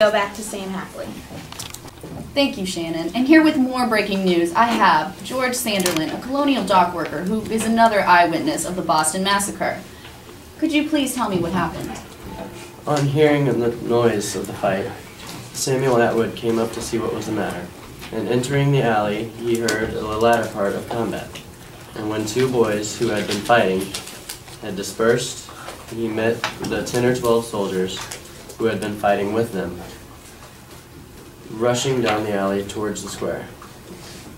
Go back to Sam Hackley. Thank you, Shannon. And here with more breaking news, I have George Sanderlin, a colonial dock worker who is another eyewitness of the Boston Massacre. Could you please tell me what happened? On hearing the noise of the fight, Samuel Atwood came up to see what was the matter, and entering the alley, he heard the latter part of combat. And when two boys who had been fighting had dispersed, he met the 10 or 12 soldiers who had been fighting with them, rushing down the alley towards the square,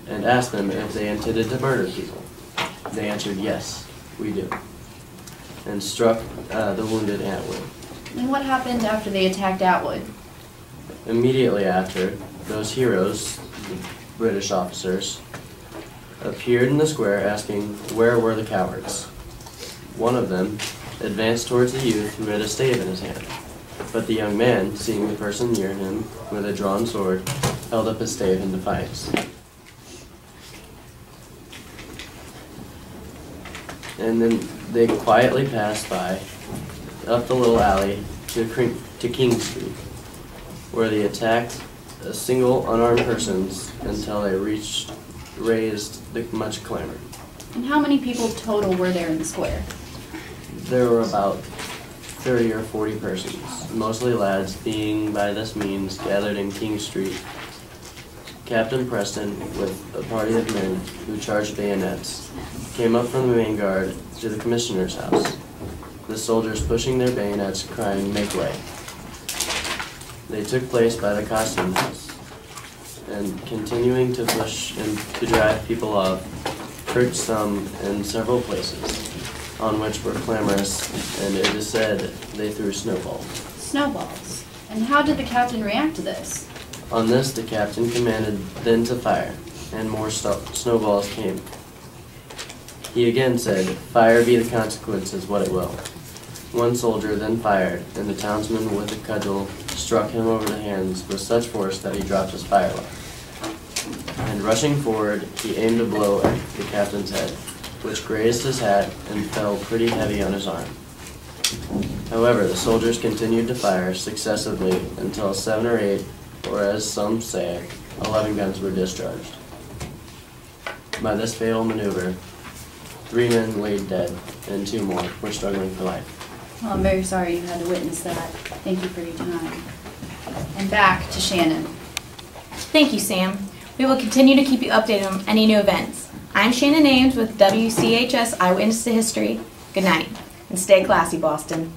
and asked them if they intended to murder people. They answered, "Yes, we do," and struck the wounded Atwood. And what happened after they attacked Atwood? Immediately after, those heroes, the British officers, appeared in the square asking where were the cowards. One of them advanced towards the youth who had a stave in his hand, but the young man, seeing the person near him with a drawn sword, held up his stave in defiance. And then they quietly passed by, up the little alley to King Street, where they attacked a single unarmed persons until they raised much clamor. And how many people total were there in the square? There were about 30 or 40 persons, mostly lads, being by this means gathered in King Street. Captain Preston, with a party of men who charged bayonets, came up from the main guard to the commissioner's house, the soldiers pushing their bayonets, crying, "Make way." They took place by the costume house, and continuing to push and to drive people off, pricked some in several places, on which were clamorous, and it is said they threw snowballs. Snowballs. And how did the captain react to this? On this, the captain commanded then to fire, and more snowballs came. He again said, "Fire be the consequences what it will." One soldier then fired, and the townsman with a cudgel struck him over the hands with such force that he dropped his firelock. And rushing forward, he aimed a blow at the captain's head, which grazed his hat and fell pretty heavy on his arm. However, the soldiers continued to fire successively until 7 or 8, or as some say, 11 guns were discharged. By this fatal maneuver, 3 men lay dead, and 2 more were struggling for life. Well, I'm very sorry you had to witness that. Thank you for your time. And back to Shannon. Thank you, Sam. We will continue to keep you updated on any new events. I'm Shannon Ames with WCHS Eyewitness to History. Good night, and stay classy, Boston.